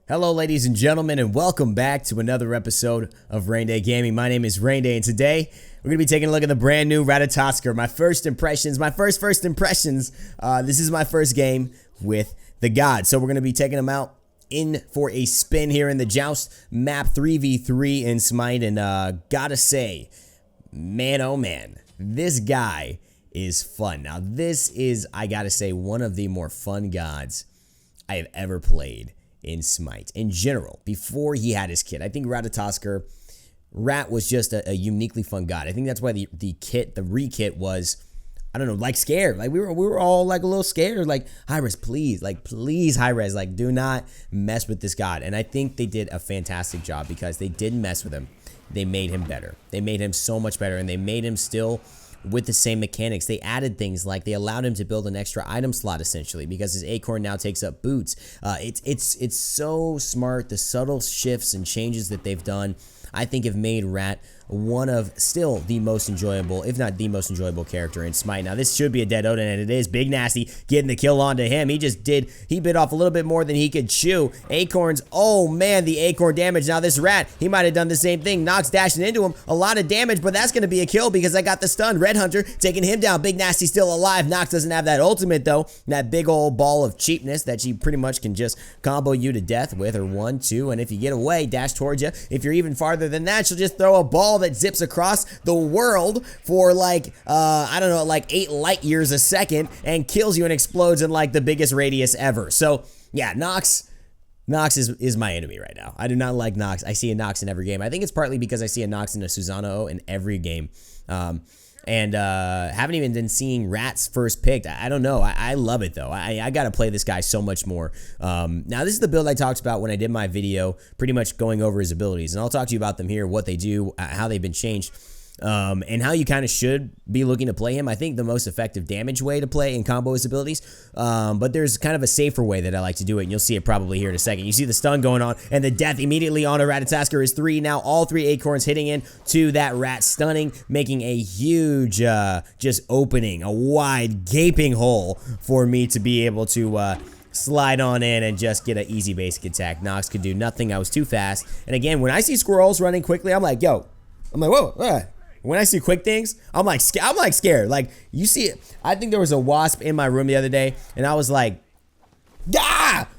Hello ladies and gentlemen, and welcome back to another episode of Raynday Gaming. My name is Raynday, and today we're going to be taking a look at the brand new Ratatoskr. My first impressions. This is my first game with the god. So we're going to be taking him out in for a spin here in the Joust map 3v3 in Smite. And gotta say, man oh man, this guy is fun. Now this is, I gotta say, one of the more fun gods I have ever played in Smite in general. Before he had his kit, I think Ratatoskr Rat was just a uniquely fun god. I think that's why the re-kit was, I don't know, like scared. Like we were all like a little scared. Like hi-res, please hi-res, like do not mess with this god. And I think they did a fantastic job because they didn't mess with him. They made him better. They made him so much better, and they made him still with the same mechanics. They added things like they allowed him to build an extra item slot essentially because his acorn now takes up boots. It's so smart. The subtle shifts and changes that they've done, I think, have made Rat one of still the most enjoyable, if not the most enjoyable character in Smite. Now this should be a dead Odin, and it is. Big Nasty getting the kill onto him. He bit off a little bit more than he could chew. Acorns, oh man, the acorn damage. Now this Rat, he might have done the same thing. Nox dashing into him, a lot of damage, but that's going to be a kill because I got the stun. Red Hunter taking him down. Big Nasty still alive. Nox doesn't have that ultimate though. That big old ball of cheapness that she pretty much can just combo you to death with, or 1, 2, and if you get away, dash towards you. If you're even farther than that, she'll just throw a ball that zips across the world for like, I don't know, like 8 light years a second and kills you and explodes in like the biggest radius ever. So yeah, Nox is my enemy right now. I do not like Nox. I see a Nox in every game. I think it's partly because I see a Nox and a Susanoo in every game. And haven't even been seeing Rat's first picked. I don't know. I love it though. I gotta play this guy so much more. Now this is the build I talked about when I did my video, pretty much going over his abilities, and I'll talk to you about them here, what they do, how they've been changed, and how you kind of should be looking to play him. I think the most effective damage way to play and combo his abilities, but there's kind of a safer way that I like to do it, and you'll see it probably here in a second. You see the stun going on, and the death immediately on a Ratatoskr is 3. Now all 3 acorns hitting into that Rat, stunning, making a huge, just opening, a wide gaping hole for me to be able to slide on in and just get an easy basic attack. Nox could do nothing. I was too fast. And again, when I see squirrels running quickly, I'm like, whoa. When I see quick things, I'm like scared. Like, you see it. I think there was a wasp in my room the other day, and I was like, ah!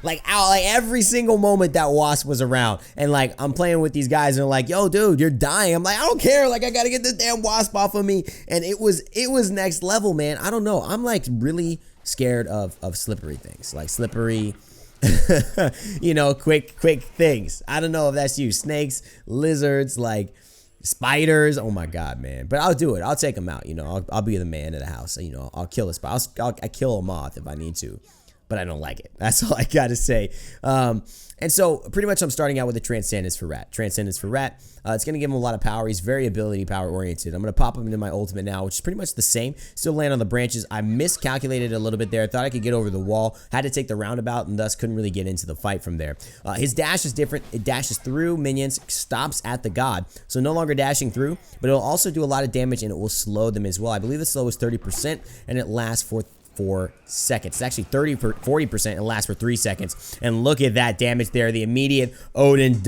Like, ow, like every single moment that wasp was around. And like, I'm playing with these guys, and they're like, yo, dude, you're dying. I'm like, I don't care. Like, I gotta get this damn wasp off of me. And it was next level, man. I don't know. I'm like really scared of slippery things. Like slippery, you know, quick things. I don't know if that's you. Snakes, lizards, like spiders. Oh my god, man. But I'll do it. I'll take them out. You know, I'll be the man of the house. You know, I'll kill a spider. I'll kill a moth if I need to, but I don't like it. That's all I gotta say. And so pretty much I'm starting out with a Transcendence for Rat. It's going to give him a lot of power. He's very ability power oriented. I'm going to pop him into my ultimate now, which is pretty much the same. Still land on the branches. I miscalculated a little bit there. I thought I could get over the wall. Had to take the roundabout, and thus couldn't really get into the fight from there. His dash is different. It dashes through minions, stops at the god. So no longer dashing through, but it'll also do a lot of damage, and it will slow them as well. I believe the slow is 30%, and it lasts for 4 seconds. It's actually 40% and lasts for 3 seconds. And look at that damage there. The immediate Odin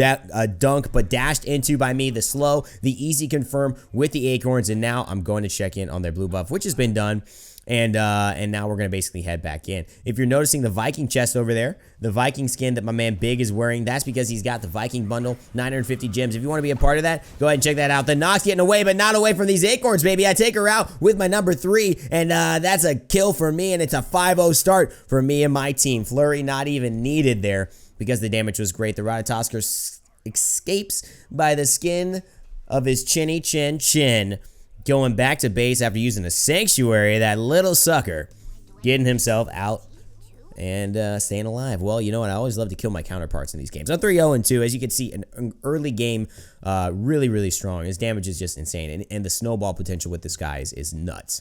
dunk, but dashed into by me. The slow, the easy confirm with the acorns, and now I'm going to check in on their blue buff, which has been done. And now we're going to basically head back in. If you're noticing the Viking chest over there, the Viking skin that my man Big is wearing, that's because he's got the Viking bundle, 950 gems. If you want to be a part of that, go ahead and check that out. The Nox getting away, but not away from these acorns, baby. I take her out with my number 3, and that's a kill for me, and it's a 5-0 start for me and my team. Flurry not even needed there because the damage was great. The Ratatoskr escapes by the skin of his chinny chin. Going back to base after using a sanctuary, that little sucker getting himself out and staying alive. Well, you know what? I always love to kill my counterparts in these games. I'm 3-0-2. As you can see, an early game, really strong. His damage is just insane, and the snowball potential with this guy is nuts.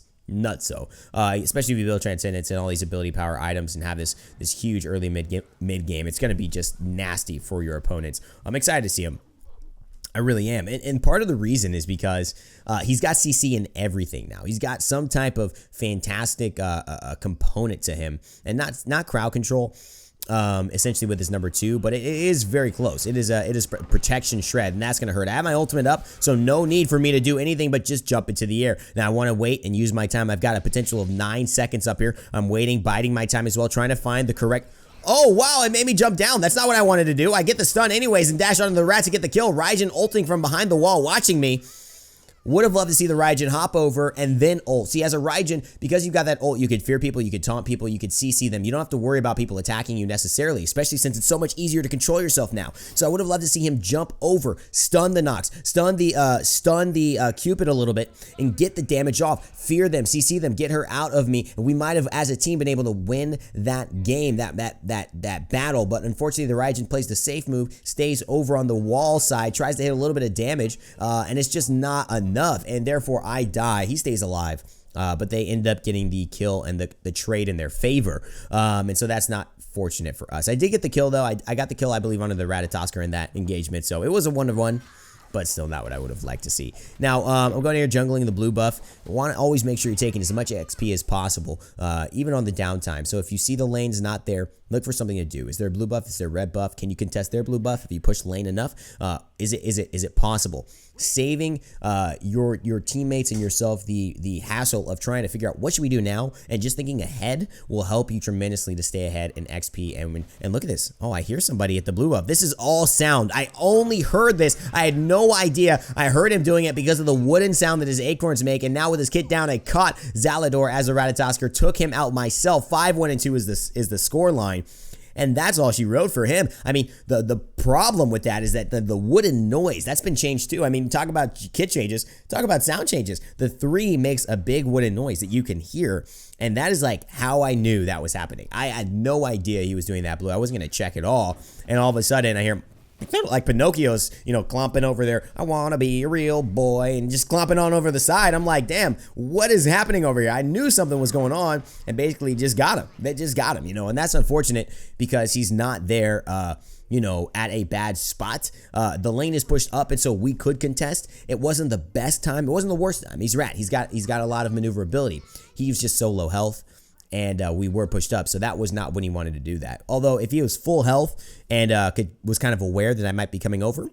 So especially if you build Transcendence and all these ability power items and have this huge early mid game. It's going to be just nasty for your opponents. I'm excited to see him. I really am. And part of the reason is because he's got CC in everything now. He's got some type of fantastic component to him, and not crowd control. essentially with his number 2, but it is very close. It is protection shred, and that's gonna hurt. I have my ultimate up, so no need for me to do anything but just jump into the air. Now I want to wait and use my time. I've got a potential of 9 seconds up here. I'm waiting, biding my time as well, trying to find the correct. Oh, wow, it made me jump down. That's not what I wanted to do. I get the stun anyways and dash onto the rat to get the kill. Raijin ulting from behind the wall, watching me. Would have loved to see the Raijin hop over and then ult. See, as a Raijin, because you've got that ult, you could fear people, you could taunt people, you could CC them. You don't have to worry about people attacking you necessarily, especially since it's so much easier to control yourself now. So I would have loved to see him jump over, stun the Nox, stun the Cupid a little bit, and get the damage off. Fear them, CC them, get her out of me. And we might have, as a team, been able to win that game, that battle. But unfortunately, the Raijin plays the safe move, stays over on the wall side, tries to hit a little bit of damage, and it's just not enough, and therefore I die. He stays alive, but they end up getting the kill and the trade in their favor, and so that's not fortunate for us. I did get the kill though. I got the kill, I believe, under the Ratatoskr in that engagement, so it was a 1-1. But still not what I would have liked to see. Now, I'm going here jungling the blue buff. Want to always make sure you're taking as much XP as possible, even on the downtime. So if you see the lanes not there, look for something to do. Is there a blue buff? Is there a red buff? Can you contest their blue buff if you push lane enough? Is it possible? Saving your teammates and yourself the hassle of trying to figure out what should we do now, and just thinking ahead will help you tremendously to stay ahead in XP. And look at this. Oh, I hear somebody at the blue buff. This is all sound. I only heard this. I had no idea. I heard him doing it because of the wooden sound that his acorns make, and now with his kit down, I caught Zalador as a Ratatoskr, took him out myself. 5-1-2 is the score line. And that's all she wrote for him. I mean, the problem with that is that the wooden noise, that's been changed too. I mean, talk about kit changes, talk about sound changes. The 3 makes a big wooden noise that you can hear. And that is like how I knew that was happening. I had no idea he was doing that blue. I wasn't going to check at all. And all of a sudden I hear him, kind of like Pinocchio's, clomping over there. I want to be a real boy, and just clomping on over the side. I'm like, damn, what is happening over here? I knew something was going on, and basically just got him. They just got him, and that's unfortunate because he's not there, at a bad spot. The lane is pushed up, and so we could contest. It wasn't the best time. It wasn't the worst time. He's Rat. He's got a lot of maneuverability. He was just so low health. And we were pushed up, so that was not when he wanted to do that. Although, if he was full health and was kind of aware that I might be coming over,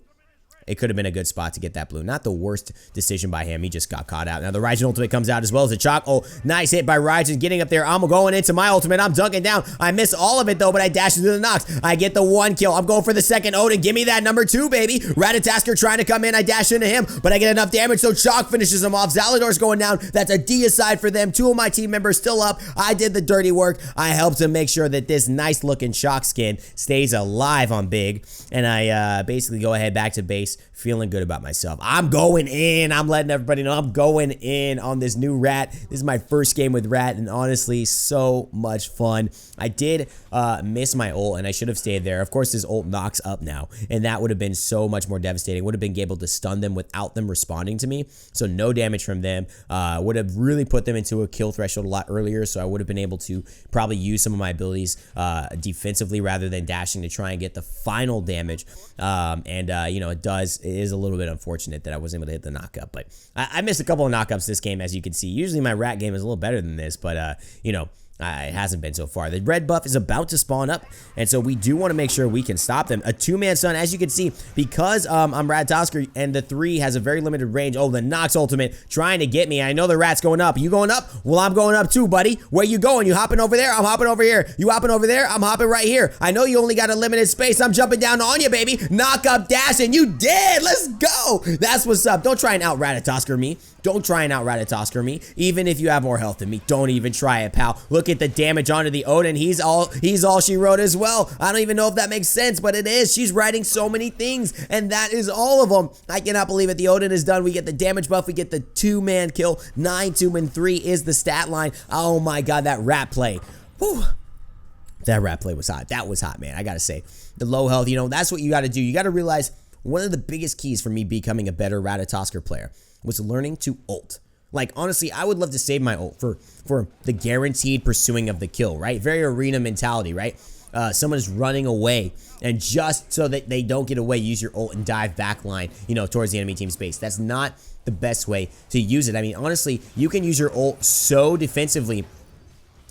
it could have been a good spot to get that blue. Not the worst decision by him. He just got caught out. Now, the Raijin ultimate comes out as well as a chalk. Oh, nice hit by Raijin getting up there. I'm going into my ultimate. I'm dunking down. I miss all of it, though, but I dash into the Nox. I get the 1 kill. I'm going for the second Odin. Give me that number 2, baby. Ratatoskr trying to come in. I dash into him, but I get enough damage, so chalk finishes him off. Zalador's going down. That's a Deicide for them. 2 of my team members still up. I did the dirty work. I helped him make sure that this nice-looking chalk skin stays alive on Big, and I basically go ahead back to base, feeling good about myself. I'm going in. I'm letting everybody know I'm going in on this new Rat. This is my first game with Rat, and honestly, so much fun. I did miss my ult, and I should have stayed there. Of course, his ult knocks up now, and that would have been so much more devastating. Would have been able to stun them without them responding to me, so no damage from them. Would have really put them into a kill threshold a lot earlier, so I would have been able to probably use some of my abilities defensively rather than dashing to try and get the final damage. It is a little bit unfortunate that I wasn't able to hit the knockup, but I missed a couple of knockups this game, as you can see. Usually my Rat game is a little better than this, but it hasn't been so far. The red buff is about to spawn up, and so we do want to make sure we can stop them. A 2-man stun, as you can see, because I'm Ratatoskr and the 3 has a very limited range. Oh, the Nox ultimate trying to get me. I know the Rat's going up. You going up? Well, I'm going up too, buddy. Where you going? You hopping over there? I'm hopping over here. You hopping over there? I'm hopping right here. I know you only got a limited space. I'm jumping down on you, baby. Knock up dash, and you did. Let's go. That's what's up. Don't try and out Ratatoskr me. Don't try and out Ratatoskr me. Even if you have more health than me, don't even try it, pal. Look at the damage onto the Odin. He's all she wrote as well. I don't even know if that makes sense, but it is. She's writing so many things, and that is all of them. I cannot believe it. The Odin is done. We get the damage buff. We get the 2-man kill. 9, 2, and 3 is the stat line. Oh my god, that Rat play. Whew. That Rat play was hot. That was hot, man. I gotta say. The low health, that's what you gotta do. You gotta realize one of the biggest keys for me becoming a better Ratatoskr player was learning to ult. Like, honestly, I would love to save my ult for the guaranteed pursuing of the kill, right? Very arena mentality, right? Someone is running away, and just so that they don't get away, use your ult and dive backline, towards the enemy team's base. That's not the best way to use it. I mean, honestly, you can use your ult so defensively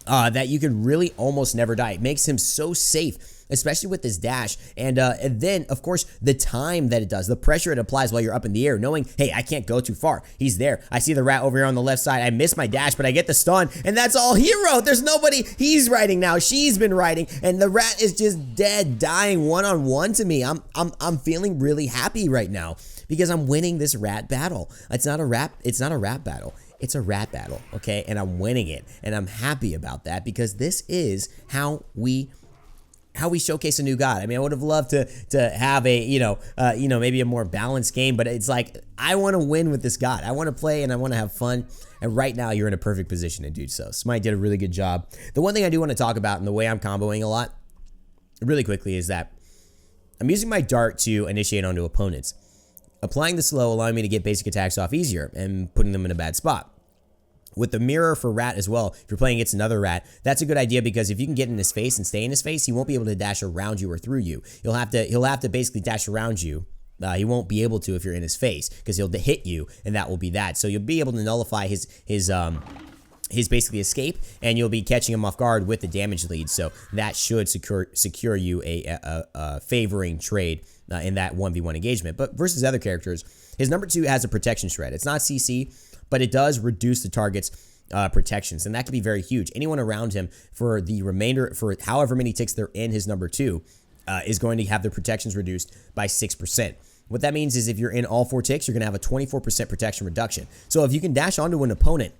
that you can really almost never die. It makes him so safe, especially with this dash. And then, of course, the time that it does, the pressure it applies while you're up in the air, knowing, hey, I can't go too far. He's there. I see the rat over here on the left side. I miss my dash, but I get the stun, and that's all hero. There's nobody. He's riding now. She's been riding, and the rat is just dead, dying one-on-one to me. I'm feeling really happy right now because I'm winning this rat battle. It's not a rat battle. It's a rat battle, okay? And I'm winning it, and I'm happy about that because this is how we showcase a new god. I mean, I would have loved to have a maybe a more balanced game, but it's like I want to win with this god. I want to play and I want to have fun. And right now, you're in a perfect position to do so. Smite did a really good job. The one thing I do want to talk about, and the way I'm comboing a lot, really quickly, is that I'm using my dart to initiate onto opponents. Applying the slow, allowing me to get basic attacks off easier and putting them in a bad spot. With the mirror for rat as well, if you're playing against another rat, that's a good idea because if you can get in his face and stay in his face, he won't be able to dash around you or through you. He'll have to basically dash around you. He won't be able to if you're in his face because he'll hit you, and that will be that. So you'll be able to nullify his basically escape, and you'll be catching him off guard with the damage lead. So that should secure you a favoring trade in that 1v1 engagement. But versus other characters, his number 2 has a protection shred. It's not CC, but it does reduce the target's protections, and that can be very huge. Anyone around him for the remainder, for however many ticks they're in his number 2, is going to have their protections reduced by 6%. What that means is if you're in all 4 ticks, you're going to have a 24% protection reduction. So if you can dash onto an opponent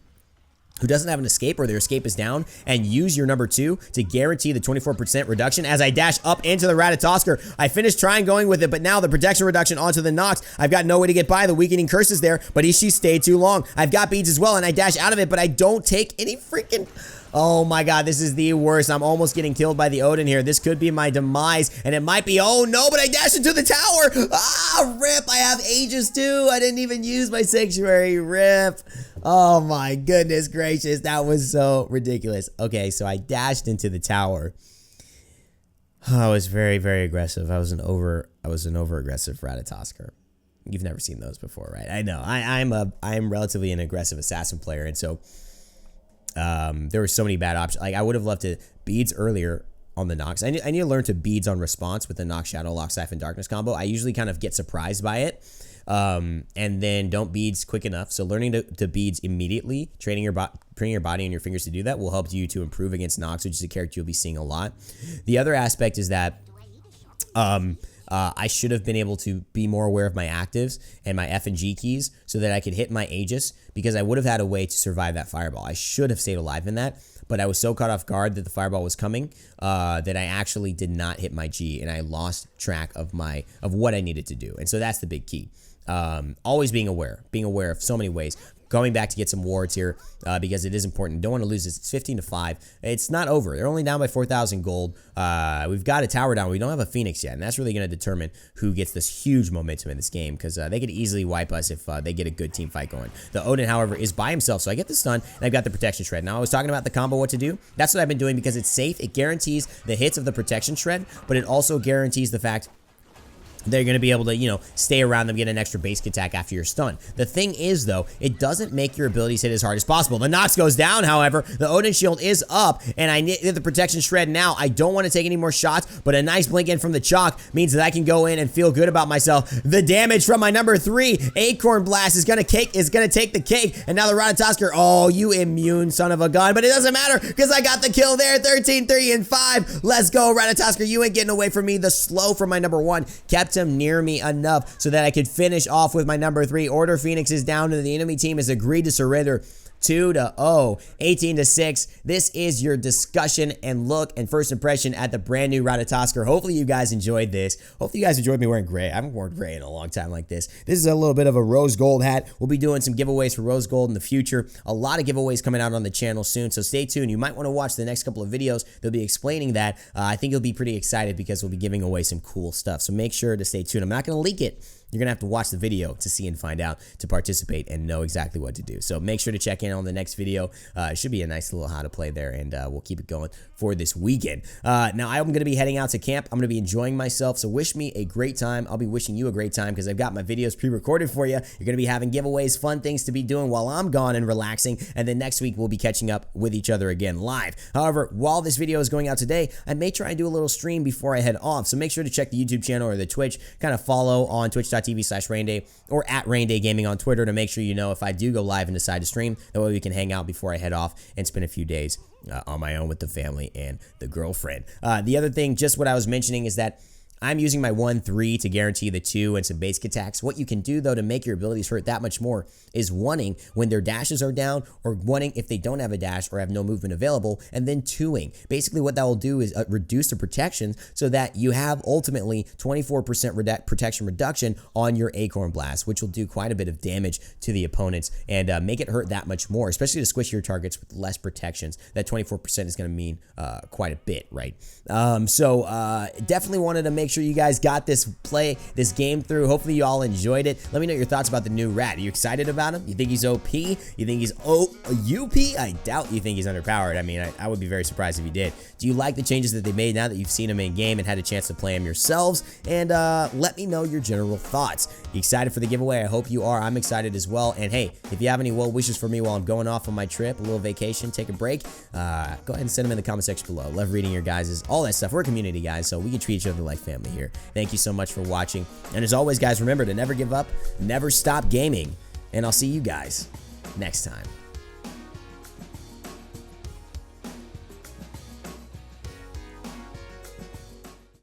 who doesn't have an escape or their escape is down and use your number 2 to guarantee the 24% reduction. As I dash up into the Ratatoskr, I finished trying going with it, but now the protection reduction onto the Nox. I've got no way to get by. The weakening curse is there, but she stayed too long. I've got beads as well, and I dash out of it, but I don't take any freaking... Oh my god, this is the worst. I'm almost getting killed by the Odin here. This could be my demise, and it might be... Oh no, but I dashed into the tower! Ah, rip! I have Aegis too! I didn't even use my Sanctuary. Rip! Oh my goodness gracious, that was so ridiculous. Okay, so I dashed into the tower. I was very, very aggressive. I was an over-aggressive Ratatoskr. You've never seen those before, right? I know. I'm relatively an aggressive assassin player, and so... there were so many bad options. Like, I would have loved to beads earlier on the Nox. I need to learn to beads on response with the Nox Shadow Lock Siphon Darkness combo. I usually kind of get surprised by it, and then don't beads quick enough. So learning to beads immediately, training your body and your fingers to do that will help you to improve against Nox, which is a character you'll be seeing a lot. The other aspect is that I should have been able to be more aware of my actives and my F and G keys so that I could hit my Aegis, because I would have had a way to survive that fireball. I should have stayed alive in that, but I was so caught off guard that the fireball was coming that I actually did not hit my G, and I lost track of what I needed to do. And so that's the big key. Always being aware of so many ways. Going back to get some wards here because it is important. Don't want to lose this. It's 15-5. It's not over. They're only down by 4,000 gold. We've got a tower down. We don't have a Phoenix yet, and that's really going to determine who gets this huge momentum in this game, because they could easily wipe us if they get a good team fight going. The Odin, however, is by himself, so I get the stun, and I've got the protection shred. Now, I was talking about the combo, what to do. That's what I've been doing because it's safe. It guarantees the hits of the protection shred, but it also guarantees the fact they're going to be able to, stay around them, get an extra basic attack after your stun. The thing is, though, it doesn't make your abilities hit as hard as possible. The Nox goes down, however. The Odin shield is up, and I need the protection shred now. I don't want to take any more shots, but a nice blink in from the chalk means that I can go in and feel good about myself. The damage from my number 3, Acorn Blast, is going to take the cake, and now the Ratatoskr, oh, you immune son of a gun, but it doesn't matter, because I got the kill there. 13, 3, and 5. Let's go, Ratatoskr. You ain't getting away from me. The slow from my number 1 kept him near me enough so that I could finish off with my number 3. Order Phoenix is down, and the enemy team has agreed to surrender. 2-0, 18-6. This is your discussion and look and first impression at the brand new Ratatoskr. Hopefully you guys enjoyed this. Hopefully you guys enjoyed me wearing gray. I haven't worn gray in a long time like this. This is a little bit of a rose gold hat. We'll be doing some giveaways for rose gold in the future. A lot of giveaways coming out on the channel soon, so stay tuned. You might want to watch the next couple of videos. They'll be explaining that. I think you'll be pretty excited because we'll be giving away some cool stuff, so make sure to stay tuned. I'm not going to leak it, you're gonna have to watch the video to see and find out to participate and know exactly what to do. So make sure to check in on the next video. It should be a nice little how to play there, and we'll keep it going for this weekend. Now I'm gonna be heading out to camp. I'm gonna be enjoying myself, so wish me a great time. I'll be wishing you a great time because I've got my videos pre-recorded for you. You're gonna be having giveaways, fun things to be doing while I'm gone and relaxing, and then next week we'll be catching up with each other again live. However, while this video is going out today, I may try and do a little stream before I head off, so make sure to check the YouTube channel or the Twitch. Kind of follow on twitch.tv/Raynday or at Raynday Gaming on Twitter to make sure you know if I do go live and decide to stream. That way we can hang out before I head off and spend a few days on my own with the family and the girlfriend. The other thing, just what I was mentioning, is that I'm using my 1-3 to guarantee the 2 and some basic attacks. What you can do, though, to make your abilities hurt that much more is 1ing when their dashes are down, or 1ing if they don't have a dash or have no movement available, and then 2ing. Basically, what that will do is reduce the protection so that you have ultimately 24% protection reduction on your Acorn Blast, which will do quite a bit of damage to the opponents and make it hurt that much more, especially to squish your targets with less protections. That 24% is going to mean quite a bit, right? Definitely wanted to make sure you guys got this game through. Hopefully you all enjoyed it. Let me know your thoughts about the new rat. Are you excited about him? You think he's OP? You think he's UP? I doubt you think he's underpowered. I mean, I would be very surprised if he did. Do you like the changes that they made now that you've seen him in game and had a chance to play him yourselves? And let me know your general thoughts. You excited for the giveaway? I hope you are. I'm excited as well. And hey, if you have any well wishes for me while I'm going off on my trip, a little vacation, take a break, go ahead and send them in the comment section below. Love reading your guys', all that stuff. We're a community, guys, so we can treat each other like family here. Thank you so much for watching. And as always, guys, remember to never give up, never stop gaming, and I'll see you guys next time.